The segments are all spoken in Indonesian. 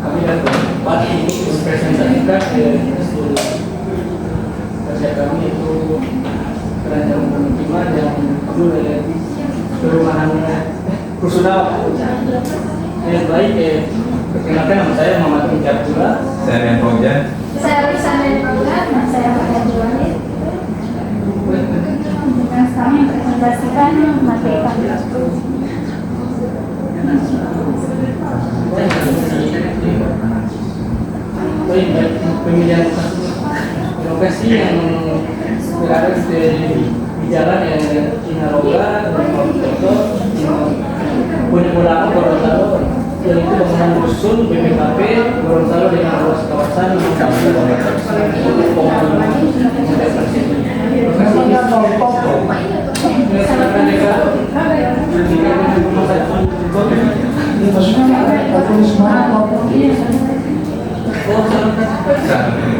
Kami dan tempat untuk mempresentasikan seluruh kerja kami itu keranjang pemukiman yang dulu perumahan Kusunawa. Baik, perkenalkan nama saya Muhammad Injabula. Saya Rian Fauzan. Saya Risana Fauzan. Saya Fauzan Juwani. Dengan kami mempresentasikan materi kami. Baik, pemilihan lokasi yang berada di jalan Cinaroga, punya Bola Gorontalo, yang itu bangunan rusun BPKP Gorontalo dengan luas kawasan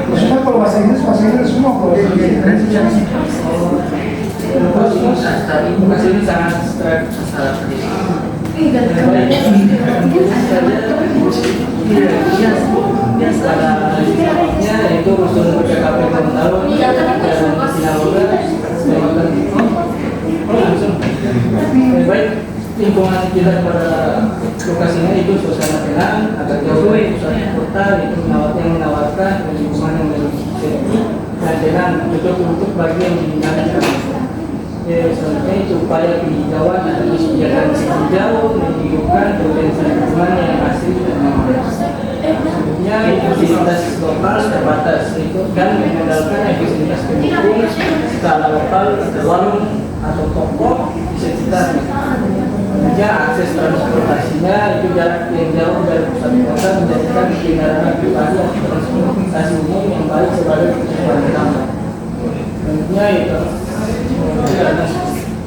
Maksudnya kalau bahasa Inggris semua kalau lokasi ini sangat strategis. Selanjutnya yaitu rusun BPKP Gorontalo dan Sinaloga. Baik, lingkungan kita pada lokasinya itu suasana tenang, agak jauh pusat kota, itu menawarkan lingkungan yang lebih sejuk dan tenang untuk bagi yang diinginkan. Selanjutnya itu upaya penghijauan dan disediakan hijau menunjukkan potensi lingkungan yang asli dan nyaman. Selanjutnya fasilitas lokal terbatas itu dan mengandalkan efisientas pendukung skala lokal ada warung atau toko di sekitarnya. Kemudian akses transportasinya itu jarak yang jauh dari pusat kota menjadikan kendaraan pribadi atau transportasi umum yang baik sebagai tujuan utama. Selanjutnya itu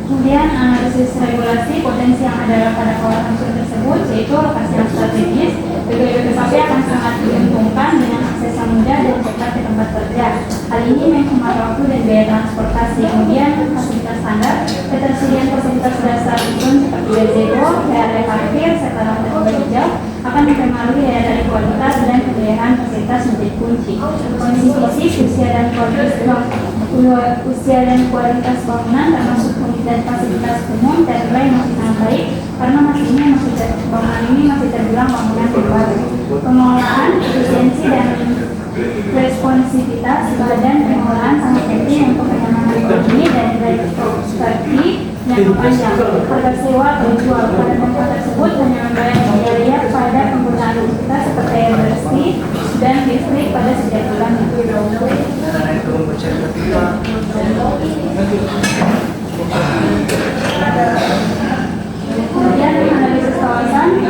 Kemudian analisis regulasi potensi yang ada pada kawasan tersebut, yaitu lokasi yang strategis. BPKP akan sangat diuntungkan dengan akses yang mudah dan cepat ke tempat kerja. Hal ini menghemat waktu dan biaya transportasi. Kemudian fasilitas standar, ketersediaan fasilitas dasar umum seperti gazebo, area parkir, serta tempat hijau akan mempengaruhi daya tarik kualitas dan kejayaan fasilitas menjadi kunci. Kondisi fisik, usia dan kualitas bangunan termasuk dan fasilitas umum dan lain masih sangat baik karena bangunan ini masih terbilang bangunan terbaru. Pengelolaan, efisiensi dan responsivitas badan pengelolaan sangat penting untuk kenyamanan ekonomi dan nilai properti yang panjang. Harga sewa atau jual pada tempat tersebut hanya membayar biaya pada penggunaan fasilitas seperti air bersih dan listrik pada setiap bulannya. Kemudian analisis kawasan,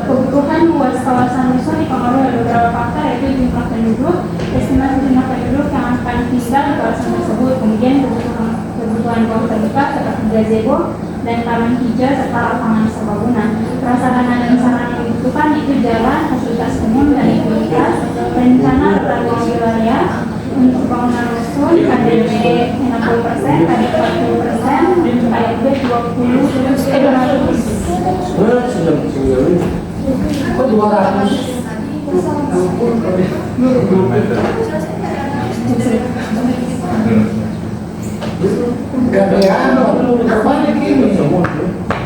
kebutuhan luas kawasan rusun dipengaruhi oleh beberapa faktor, yaitu jumlah penduduk, estimasi jumlah penduduk yang akan tinggal di kawasan tersebut, kemudian kebutuhan ruang terbuka seperti gazebo dan taman hijau serta lapangan serbaguna. Prasarana dan sarana yang dibutuhkan itu jalan, fasilitas umum dan utilitas, rencana tata ruang wilayah. Untuk bangunan rusun, KDP 60%, KDP 40%, KDP 200. kok 200? KDA terbanyak ini.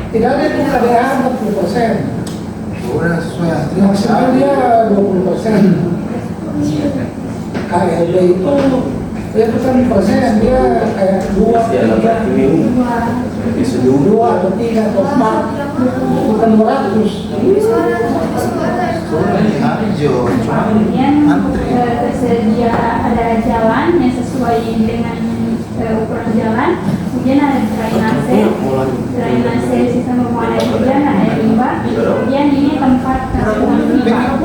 Tidak ada itu KDA 40%. Maksimal dia 20%. KLB itu dia bukan persen, dia kayak 2 atau 3 atau 4, bukan 200. Kemudian tersedia ada jalan yang sesuai dengan ukuran jalan. Kemudian ada drainase sistem pembuangan air hujan dan air limbah. Kemudian ini tempat pipa.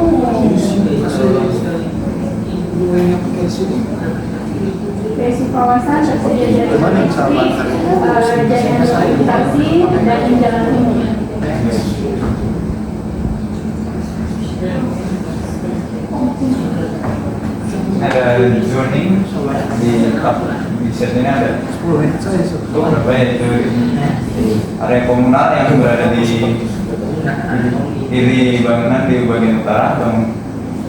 Basic kawasan tersedia jalan transportasi dan jalan umum. Ada zoning di set ini ada 10 menit saja. berapa ya itu area komunal yang berada di kiri bangunan di bagian utara,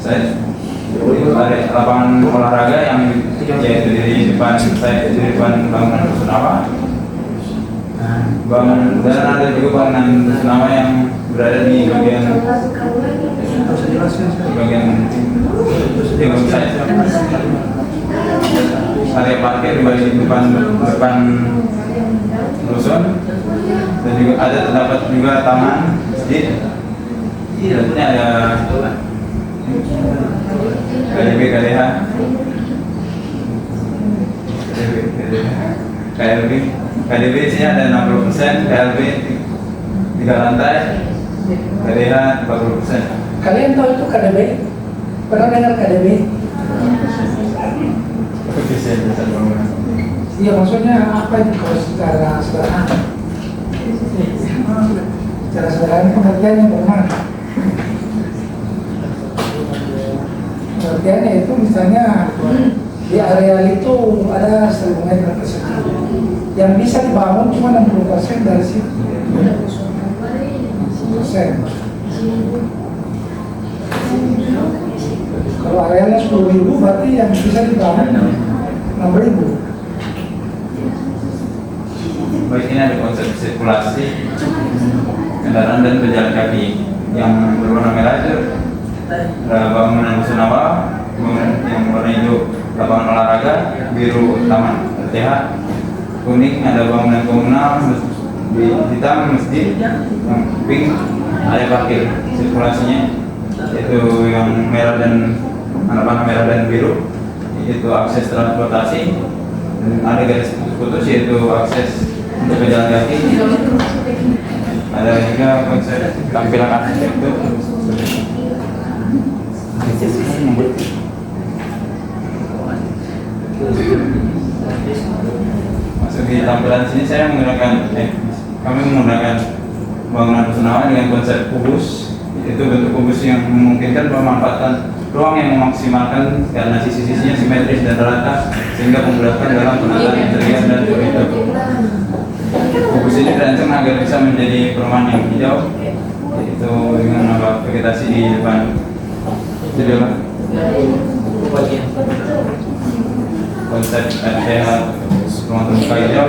saya itu ada lapangan olahraga yang yaitu di depan saya di depan bangunan Rusunawa. Dan ada juga bangunan Rusunawa yang berada di bagian timur saya. Area parkir di bagian depan rusun, dan juga ada terdapat juga taman masjid. Ini ada KDB, KDH, KDB isinya ada 60%, KLB 3 lantai, KDH 40%. Kalian tahu itu KDB? Pernah dengar KDB? Iya, maksudnya apa itu kalau secara sederhana? Secara sederhana pengertiannya bagaimana? Pengertiannya itu misalnya di area itu ada 1.000 meter persegi yang bisa dibangun cuma 60% dari situ. 60%. Kalau areanya 10.000 berarti yang bisa dibangun 6.000. Baik, ini ada konsep sirkulasi kendaraan dan pejalan kaki yang berwarna merah itu bangunan Rusunawa, yang warna hijau lapangan olahraga, biru taman RTH, kuning ada bangunan komunal, di hitam masjid, yang pink area parkir. Sirkulasinya itu yang merah dan panah merah dan biru itu akses transportasi, dan ada garis putus yaitu akses untuk pejalan kaki. Ada juga konsep tampilan arsitektur. Masuk di tampilan sini saya kami menggunakan bangunan Rusunawa dengan konsep kubus. Itu bentuk kubus yang memungkinkan memanfaatkan ruang yang memaksimalkan karena sisi-sisinya simetris dan rata sehingga memudahkan dalam penataan interior dan koridor. Kubus ini dirancang agar bisa menjadi perumahan yang hijau, yaitu dengan menambah vegetasi di depan. Jadi konsep RTH ruang terbuka hijau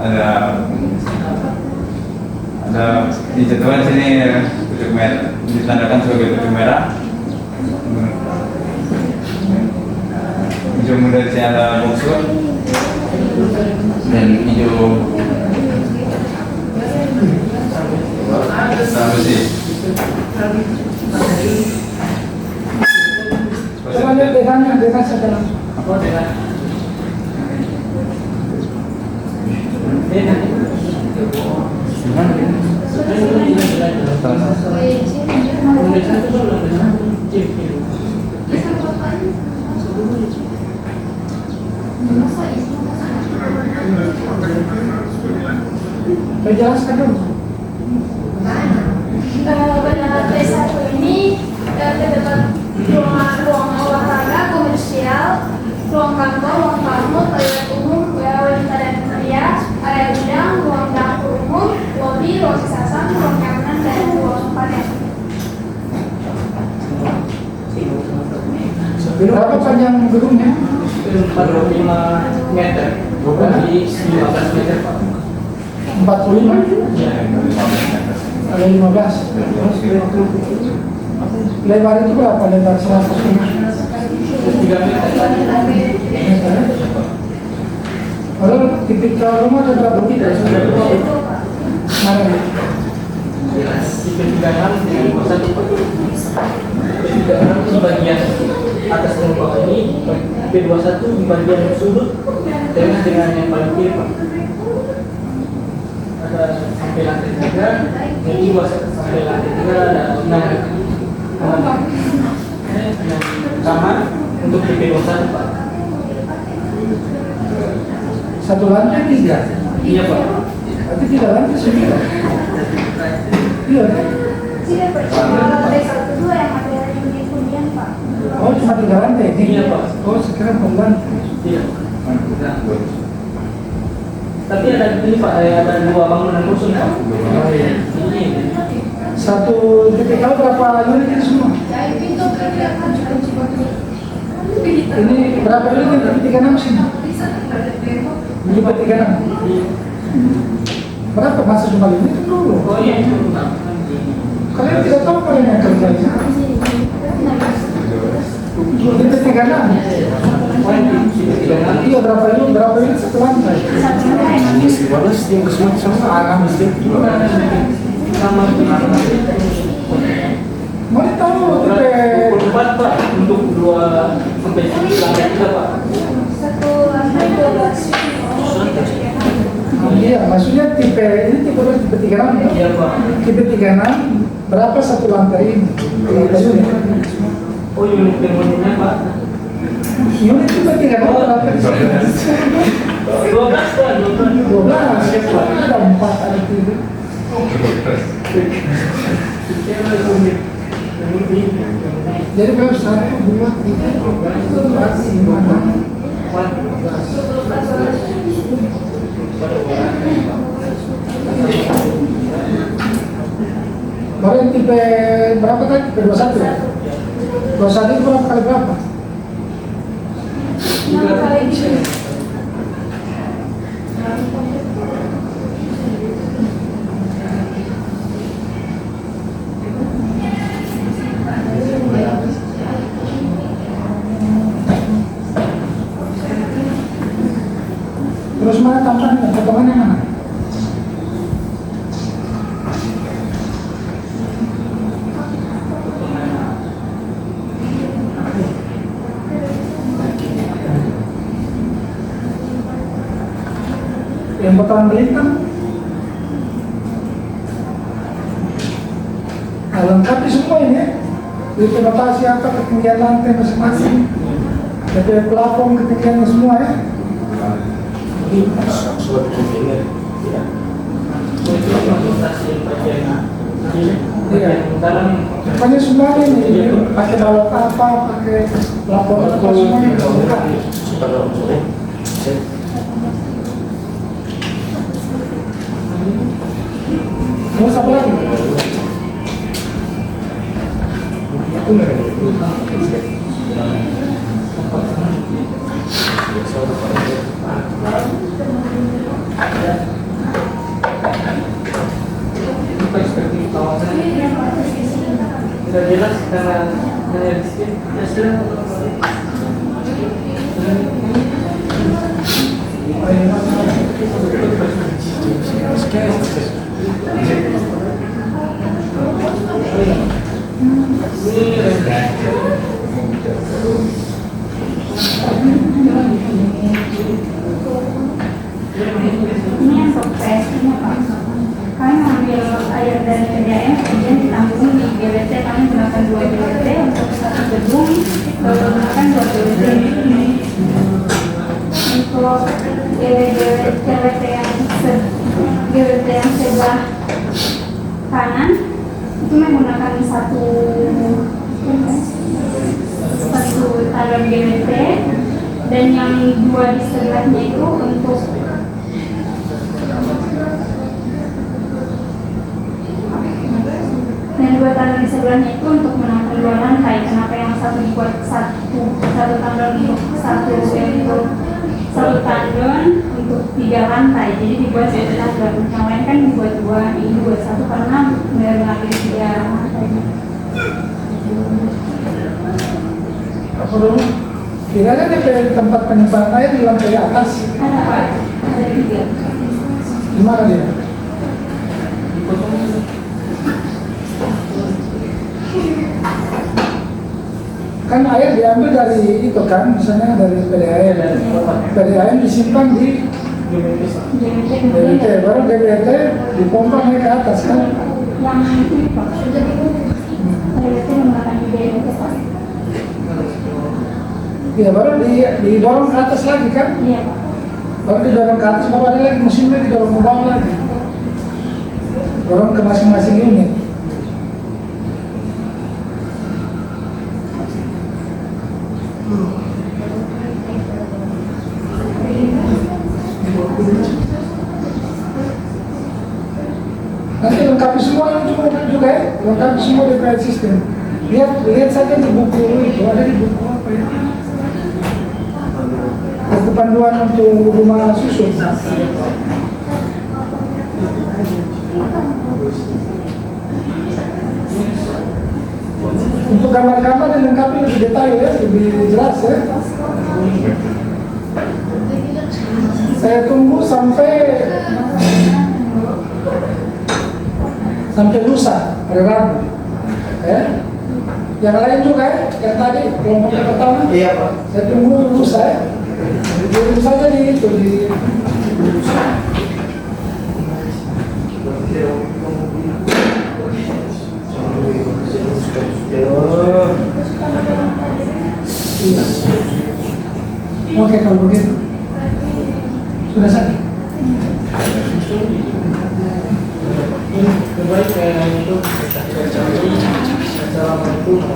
ada dijatuhkan sini tutup merah, ditandakan sebagai tutup merah. Hijau muda di sini ada boxwood dan hijau besi. Coba lihat dengan sedalam. Apa dengan? Jelaskan dulu. Bandara T1 ini terdapat ruang olahraga komersial, ruang kantor, ruang tamu, toilet umum, wanita dan pria, area gudang, ruang dapur umum, lobi, ruang sisasan, ruang keamanan, dan ruang panen. Berapa panjang gedungnya? 45 meter, bukan di 15 meter Pak. 45? Ada 15. Lebar itu berapa? Lebar 100 meter. 3 meter. Kalau tipikal rumah ada berapa tidak? Mana? Tipe 36 dengan 21 Pak. Tipe 36 di bagian atas dan bawah ini, tipe 21 di bagian sudut dengan yang paling kiri Pak. Ada sampai lantai 3, yang 21 sampai lantai 3 ada 6 kamar untuk tipe 21 Pak. Satu lantai 3? Iya Pak. Berarti 3 lantai 9? Iya kan? Tidak percaya lantai 1 2 yang ada yang di hunian Pak. Oh, cuma 3 lantai ini? Iya, Pak. Oh, sekarang pembantu. Iya. Tapi ada ini Pak, ada 2 bangunan rusun Pak. Oh, iya. Ini. Satu titik kalau berapa unit ini semua? Ini berapa unit ini? 36 sini? Ini 36. Berapa masa cuma unit dulu? Oh iya itu. Kalian tidak tahu kalian yang kerjanya? Ini 36. Iya, berapa unit satu lantai? Satu lantai. Sama Mau tahu tipe 24 Pak untuk 2 sampai 9 lantai juga Pak. Satu lantai 12. Iya, maksudnya tipe ini tipe 36 ya? Iya Pak. Tipe 36 berapa satu lantai ini? Berapa unit? Oh unit bangunannya Pak. Unit tipe 36 berapa di sini? 12 Pak, 12 ya Pak, ada 4 ada 3. Jadi kalau 1, 2, 3, 4, 5, 6. Baru yang tipe berapa tadi? Tipe 21 ya? 21 itu berapa kali berapa? 6 kali gitu. Terus mana tampaknya? Potongannya mana? Yang potongan belikan? Nah, lengkapi semua ini ya. Itu notasi apa ketinggian lantai masing-masing. Jadi plafon ketinggiannya semua ya. Iya. Dalam Pokoknya semua ini pakai balok apa, pakai plafon apa semuanya lengkap. Terus apa lagi? perspektif kawasan tidak jelas karena hanya sedikit. Ini yang surprise-nya Pak. Kami mengambil air dari PDAM, kemudian ditampung di GWT. Kami gunakan 2 GWT untuk satu gedung, lalu gunakan 2 GWT untuk GWT yang sebelah kanan itu menggunakan satu talian GWT, dan yang 2 di sebelahnya itu untuk dan 2 tangga di sebelahnya itu untuk menampung 2 lantai. Kenapa yang satu dibuat satu tangga untuk satu tangga untuk 3 lantai, jadi dibuat 1 tangga. Yang lain kan dibuat 2, ini dibuat 1 karena mengambil 3 lantai. Apa dulu? Kira-kira dari tempat penyimpanan air di lantai atas. Ada Pak, ada 3. Di mana dia? Kan air diambil dari itu kan, misalnya dari PDAM disimpan di GWT, baru GWT dipompa naik ke atas kan. Yang ini Pak, GWT menggunakan GWT Pak. Ya baru didorong ke atas lagi kan. Iya Pak. Baru didorong ke atas, baru ada lagi mesinnya didorong ke bawah lagi. Dorong ke masing-masing unit. Nanti lengkapi semua yang juga ya, lengkapi semua di file system. Lihat saja di buku itu, ada di buku apa ya? Buku panduan untuk rumah susun. Untuk gambar-gambar dan lengkapi lebih detail ya, lebih jelas ya. Saya tunggu sampai lusa, hari Rabu. Ya. Yang lain juga ya, yang tadi kelompok yang pertama. Iya Pak. Saya tunggu lusa ya. Dikirim saja di itu di Oke kalau begitu sudah saja. Terbaik untuk Assalamualaikum.